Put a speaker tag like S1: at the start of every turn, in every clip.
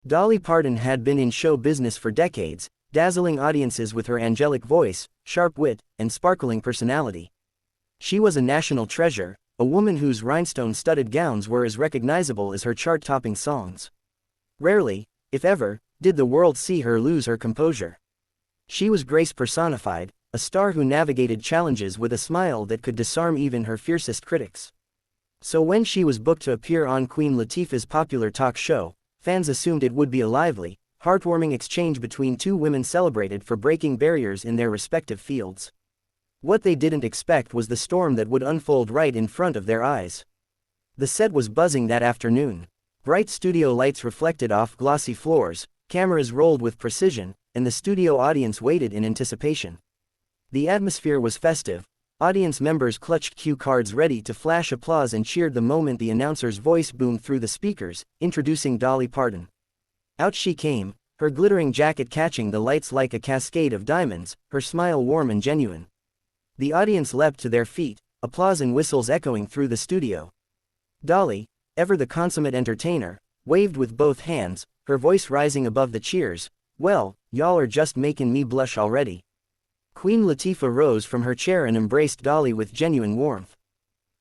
S1: Dolly Parton had been in show business for decades, dazzling audiences with her angelic voice, sharp wit, and sparkling personality. She was a national treasure, a woman whose rhinestone-studded gowns were as recognizable as her chart-topping songs. Rarely, if ever, did the world see her lose her composure. She was grace personified, a star who navigated challenges with a smile that could disarm even her fiercest critics. So when she was booked to appear on Queen Latifah's popular talk show, fans assumed it would be a lively, heartwarming exchange between two women celebrated for breaking barriers in their respective fields. What they didn't expect was the storm that would unfold right in front of their eyes. The set was buzzing that afternoon. Bright studio lights reflected off glossy floors, cameras rolled with precision, and the studio audience waited in anticipation. The atmosphere was festive. Audience members clutched cue cards ready to flash applause and cheered the moment the announcer's voice boomed through the speakers, introducing Dolly Parton. Out she came, her glittering jacket catching the lights like a cascade of diamonds, her smile warm and genuine. The audience leapt to their feet, applause and whistles echoing through the studio. Dolly, ever the consummate entertainer, waved with both hands, her voice rising above the cheers. "Well, y'all are just making me blush already." Queen Latifah rose from her chair and embraced Dolly with genuine warmth.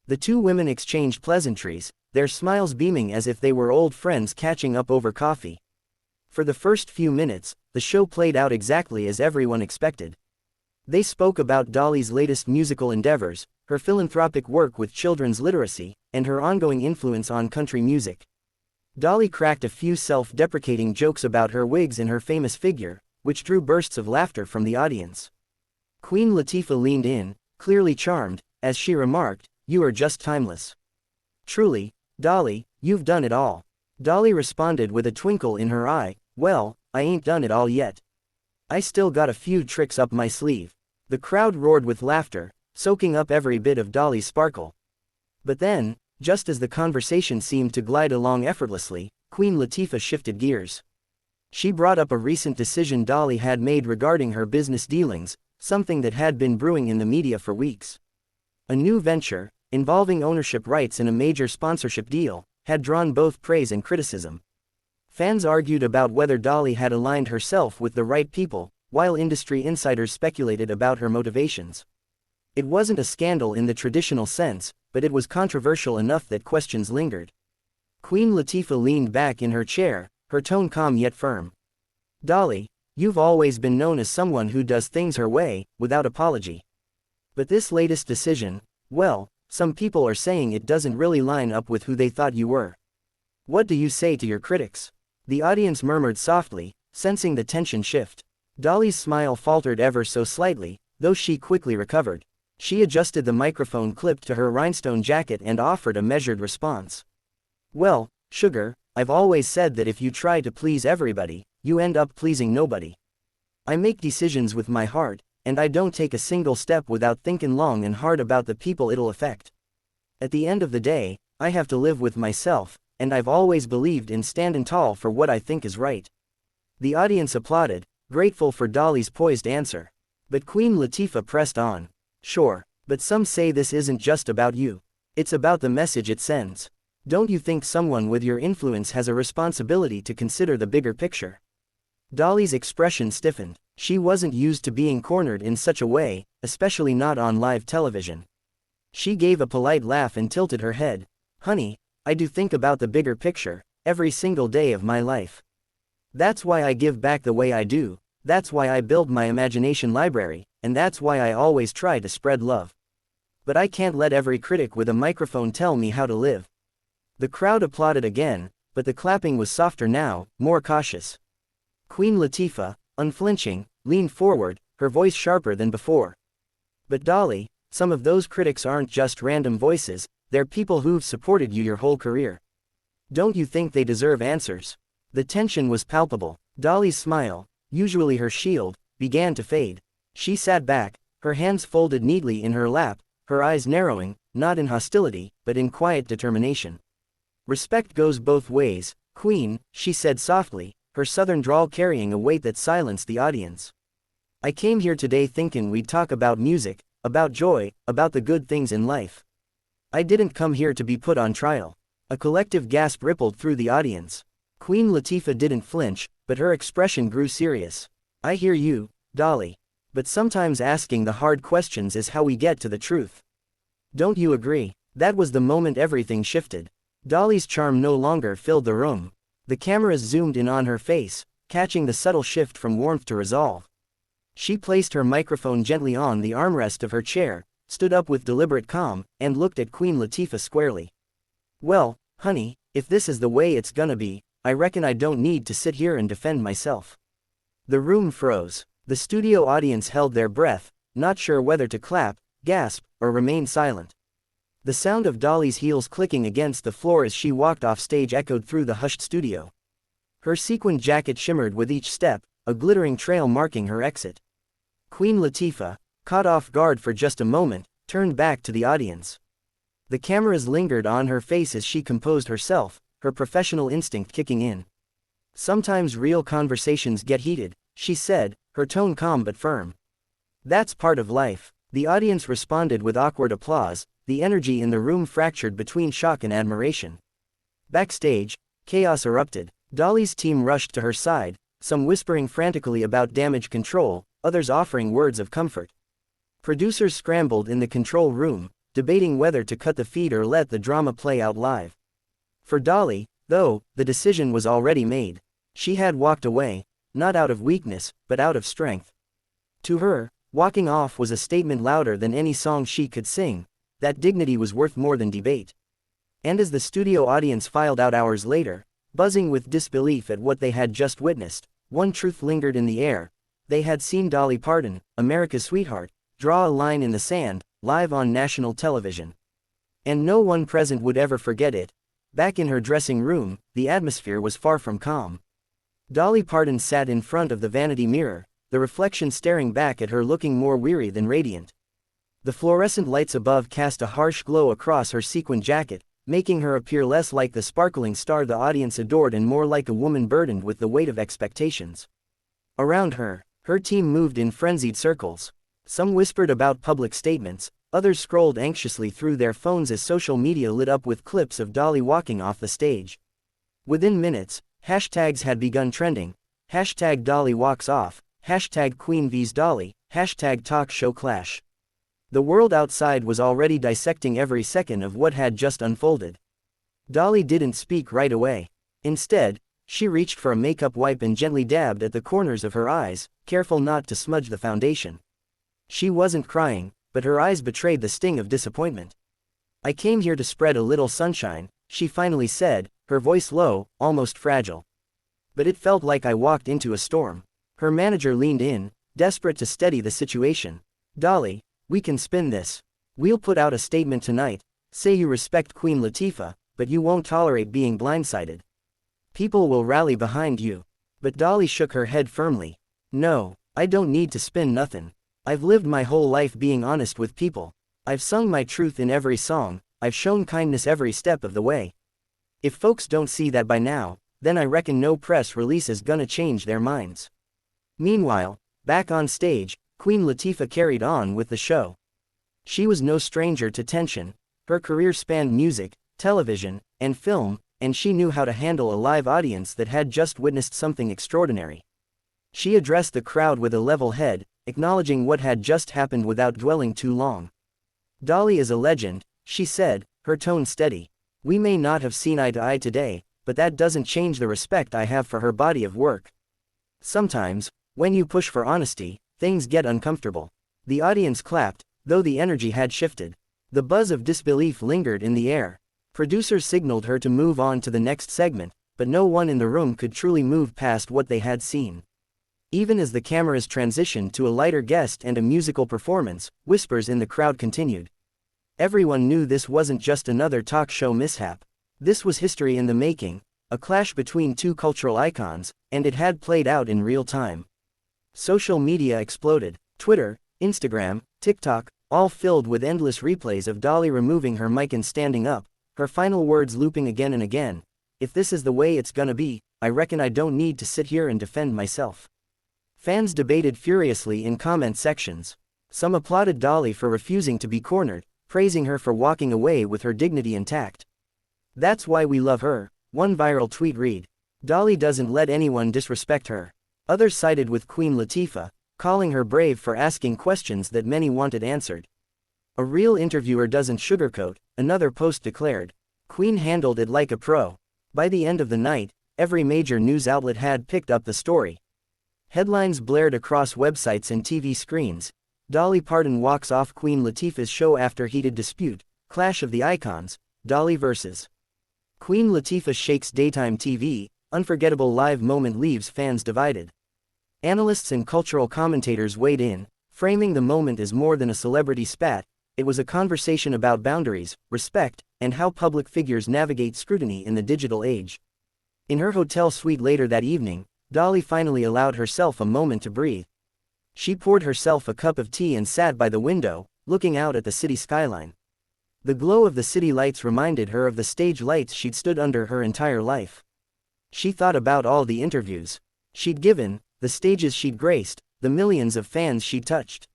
S1: The two women exchanged pleasantries, their smiles beaming as if they were old friends catching up over coffee. For the first few minutes, the show played out exactly as everyone expected. They spoke about Dolly's latest musical endeavors, her philanthropic work with children's literacy, and her ongoing influence on country music. Dolly cracked a few self-deprecating jokes about her wigs and her famous figure, which drew bursts of laughter from the audience. Queen Latifah leaned in, clearly charmed, as she remarked, "You are just timeless." "Truly, Dolly, you've done it all." Dolly responded with a twinkle in her eye, "Well, I ain't done it all yet. I still got a few tricks up my sleeve." The crowd roared with laughter, soaking up every bit of Dolly's sparkle. But then, just as the conversation seemed to glide along effortlessly, Queen Latifah shifted gears. She brought up a recent decision Dolly had made regarding her business dealings, something that had been brewing in the media for weeks. A new venture, involving ownership rights in a major sponsorship deal, had drawn both praise and criticism. Fans argued about whether Dolly had aligned herself with the right people, while industry insiders speculated about her motivations. It wasn't a scandal in the traditional sense, but it was controversial enough that questions lingered. Queen Latifah leaned back in her chair, her tone calm yet firm. "Dolly, you've always been known as someone who does things her way, without apology. But this latest decision, well, some people are saying it doesn't really line up with who they thought you were. What do you say to your critics?" The audience murmured softly, sensing the tension shift. Dolly's smile faltered ever so slightly, though she quickly recovered. She adjusted the microphone clip to her rhinestone jacket and offered a measured response. "Well, sugar, I've always said that if you try to please everybody, you end up pleasing nobody. I make decisions with my heart, and I don't take a single step without thinking long and hard about the people it'll affect. At the end of the day, I have to live with myself, and I've always believed in standing tall for what I think is right." The audience applauded, grateful for Dolly's poised answer. But Queen Latifah pressed on. "Sure, but some say this isn't just about you. It's about the message it sends. Don't you think someone with your influence has a responsibility to consider the bigger picture?" Dolly's expression stiffened. She wasn't used to being cornered in such a way, especially not on live television. She gave a polite laugh and tilted her head. "Honey, I do think about the bigger picture, every single day of my life. That's why I give back the way I do, that's why I build my imagination library, and that's why I always try to spread love. But I can't let every critic with a microphone tell me how to live." The crowd applauded again, but the clapping was softer now, more cautious. Queen Latifah, unflinching, leaned forward, her voice sharper than before. "But Dolly, some of those critics aren't just random voices, they're people who've supported you your whole career. Don't you think they deserve answers?" The tension was palpable. Dolly's smile, usually her shield, began to fade. She sat back, her hands folded neatly in her lap, her eyes narrowing, not in hostility, but in quiet determination. "Respect goes both ways, Queen," she said softly, her southern drawl carrying a weight that silenced the audience. "I came here today thinking we'd talk about music, about joy, about the good things in life. I didn't come here to be put on trial." A collective gasp rippled through the audience. Queen Latifah didn't flinch, but her expression grew serious. I hear you, Dolly. But sometimes asking the hard questions is how we get to the truth. Don't you agree? That was the moment everything shifted. Dolly's charm no longer filled the room. The cameras zoomed in on her face, catching the subtle shift from warmth to resolve. She placed her microphone gently on the armrest of her chair, stood up with deliberate calm, and looked at Queen Latifah squarely. Well, honey, if this is the way it's gonna be, I reckon I don't need to sit here and defend myself. The room froze. The studio audience held their breath, not sure whether to clap, gasp, or remain silent. The sound of Dolly's heels clicking against the floor as she walked off stage echoed through the hushed studio. Her sequined jacket shimmered with each step, a glittering trail marking her exit. Queen Latifah, caught off guard for just a moment, turned back to the audience. The cameras lingered on her face as she composed herself, her professional instinct kicking in. Sometimes real conversations get heated, she said, her tone calm but firm. That's part of life. The audience responded with awkward applause, the energy in the room fractured between shock and admiration. Backstage, chaos erupted. Dolly's team rushed to her side, some whispering frantically about damage control, others offering words of comfort. Producers scrambled in the control room, debating whether to cut the feed or let the drama play out live. For Dolly, though, the decision was already made. She had walked away, not out of weakness, but out of strength. To her, walking off was a statement louder than any song she could sing, that dignity was worth more than debate. And as the studio audience filed out hours later, buzzing with disbelief at what they had just witnessed, one truth lingered in the air. They had seen Dolly Parton, America's sweetheart, draw a line in the sand, live on national television. And no one present would ever forget it. Back in her dressing room, the atmosphere was far from calm. Dolly Parton sat in front of the vanity mirror, the reflection staring back at her looking more weary than radiant. The fluorescent lights above cast a harsh glow across her sequined jacket, making her appear less like the sparkling star the audience adored and more like a woman burdened with the weight of expectations. Around her, her team moved in frenzied circles. Some whispered about public statements, others scrolled anxiously through their phones as social media lit up with clips of Dolly walking off the stage. Within minutes, hashtags had begun trending. Hashtag Dolly walks off, hashtag Queen vs Dolly, hashtag talk show clash. The world outside was already dissecting every second of what had just unfolded. Dolly didn't speak right away. Instead, she reached for a makeup wipe and gently dabbed at the corners of her eyes, careful not to smudge the foundation. She wasn't crying, but her eyes betrayed the sting of disappointment. I came here to spread a little sunshine, she finally said, her voice low, almost fragile. But it felt like I walked into a storm. Her manager leaned in, desperate to steady the situation. Dolly, we can spin this. We'll put out a statement tonight, say you respect Queen Latifah, but you won't tolerate being blindsided. People will rally behind you. But Dolly shook her head firmly. No, I don't need to spin nothing. I've lived my whole life being honest with people. I've sung my truth in every song, I've shown kindness every step of the way. If folks don't see that by now, then I reckon no press release is gonna change their minds. Meanwhile, back on stage, Queen Latifah carried on with the show. She was no stranger to tension. Her career spanned music, television, and film, and she knew how to handle a live audience that had just witnessed something extraordinary. She addressed the crowd with a level head, acknowledging what had just happened without dwelling too long. Dolly is a legend, she said, her tone steady. We may not have seen eye to eye today, but that doesn't change the respect I have for her body of work. Sometimes, when you push for honesty, things get uncomfortable. The audience clapped, though the energy had shifted. The buzz of disbelief lingered in the air. Producers signaled her to move on to the next segment, but no one in the room could truly move past what they had seen. Even as the cameras transitioned to a lighter guest and a musical performance, whispers in the crowd continued. Everyone knew this wasn't just another talk show mishap. This was history in the making, a clash between two cultural icons, and it had played out in real time. Social media exploded. Twitter, Instagram, TikTok, all filled with endless replays of Dolly removing her mic and standing up, her final words looping again and again. If this is the way it's gonna be, I reckon I don't need to sit here and defend myself. Fans debated furiously in comment sections. Some applauded Dolly for refusing to be cornered, praising her for walking away with her dignity intact. That's why we love her, one viral tweet read. Dolly doesn't let anyone disrespect her. Others sided with Queen Latifah, calling her brave for asking questions that many wanted answered. A real interviewer doesn't sugarcoat, another post declared. Queen handled it like a pro. By the end of the night, every major news outlet had picked up the story. Headlines blared across websites and TV screens. Dolly Parton walks off Queen Latifah's show after heated dispute. Clash of the icons. Dolly vs. Queen Latifah shakes daytime TV. Unforgettable live moment leaves fans divided. Analysts and cultural commentators weighed in, framing the moment as more than a celebrity spat. It was a conversation about boundaries, respect, and how public figures navigate scrutiny in the digital age. In her hotel suite later that evening, Dolly finally allowed herself a moment to breathe. She poured herself a cup of tea and sat by the window, looking out at the city skyline. The glow of the city lights reminded her of the stage lights she'd stood under her entire life. She thought about all the interviews she'd given, the stages she'd graced, the millions of fans she'd touched.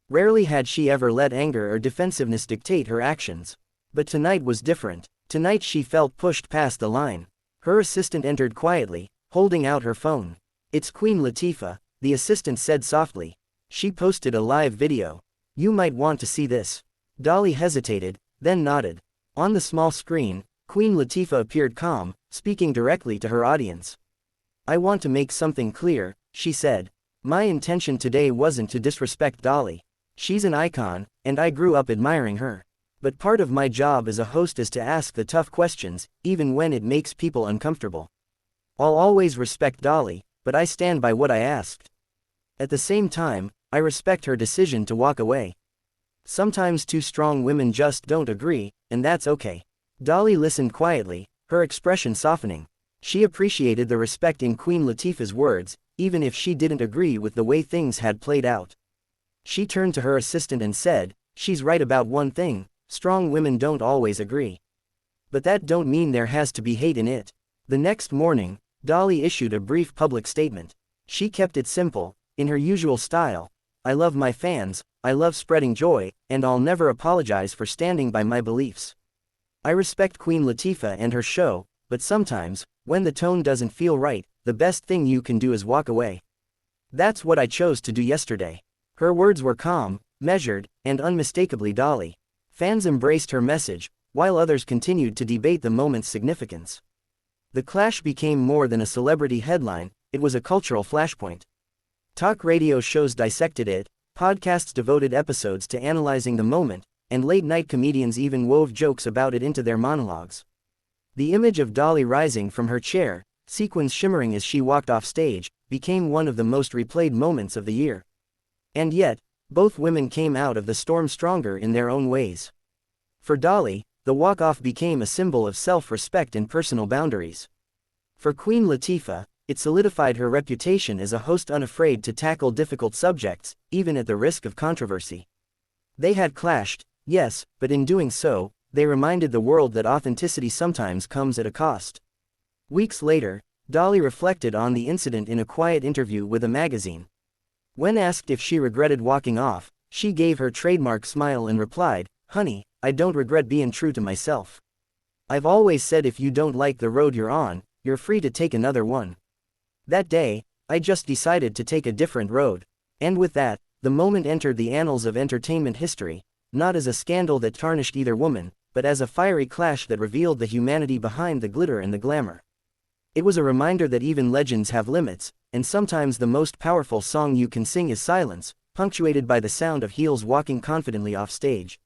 S1: Rarely had she ever let anger or defensiveness dictate her actions. But tonight was different. Tonight she felt pushed past the line. Her assistant entered quietly, holding out her phone. "It's Queen Latifah," the assistant said softly. She posted a live video. "You might want to see this." Dolly hesitated, then nodded. On the small screen, Queen Latifah appeared calm, speaking directly to her audience. "I want to make something clear," she said. "My intention today wasn't to disrespect Dolly. She's an icon, and I grew up admiring her. But part of my job as a host is to ask the tough questions, even when it makes people uncomfortable. I'll always respect Dolly, but I stand by what I asked. At the same time, I respect her decision to walk away. Sometimes two strong women just don't agree, and that's okay." Dolly listened quietly, her expression softening. She appreciated the respect in Queen Latifah's words, even if she didn't agree with the way things had played out. She turned to her assistant and said, "She's right about one thing, strong women don't always agree. But that don't mean there has to be hate in it." The next morning, Dolly issued a brief public statement. She kept it simple, in her usual style. "I love my fans, I love spreading joy, and I'll never apologize for standing by my beliefs. I respect Queen Latifah and her show, but sometimes, when the tone doesn't feel right, the best thing you can do is walk away. That's what I chose to do yesterday." Her words were calm, measured, and unmistakably Dolly. Fans embraced her message, while others continued to debate the moment's significance. The clash became more than a celebrity headline, it was a cultural flashpoint. Talk radio shows dissected it, podcasts devoted episodes to analyzing the moment, and late-night comedians even wove jokes about it into their monologues. The image of Dolly rising from her chair, sequins shimmering as she walked off stage, became one of the most replayed moments of the year. And yet, both women came out of the storm stronger in their own ways. For Dolly, the walk-off became a symbol of self-respect and personal boundaries. For Queen Latifah, it solidified her reputation as a host unafraid to tackle difficult subjects, even at the risk of controversy. They had clashed, yes, but in doing so, they reminded the world that authenticity sometimes comes at a cost. Weeks later, Dolly reflected on the incident in a quiet interview with a magazine. When asked if she regretted walking off, she gave her trademark smile and replied, "Honey, I don't regret being true to myself. I've always said if you don't like the road you're on, you're free to take another one. That day, I just decided to take a different road." And with that, the moment entered the annals of entertainment history, not as a scandal that tarnished either woman, but as a fiery clash that revealed the humanity behind the glitter and the glamour. It was a reminder that even legends have limits, and sometimes the most powerful song you can sing is silence, punctuated by the sound of heels walking confidently off stage.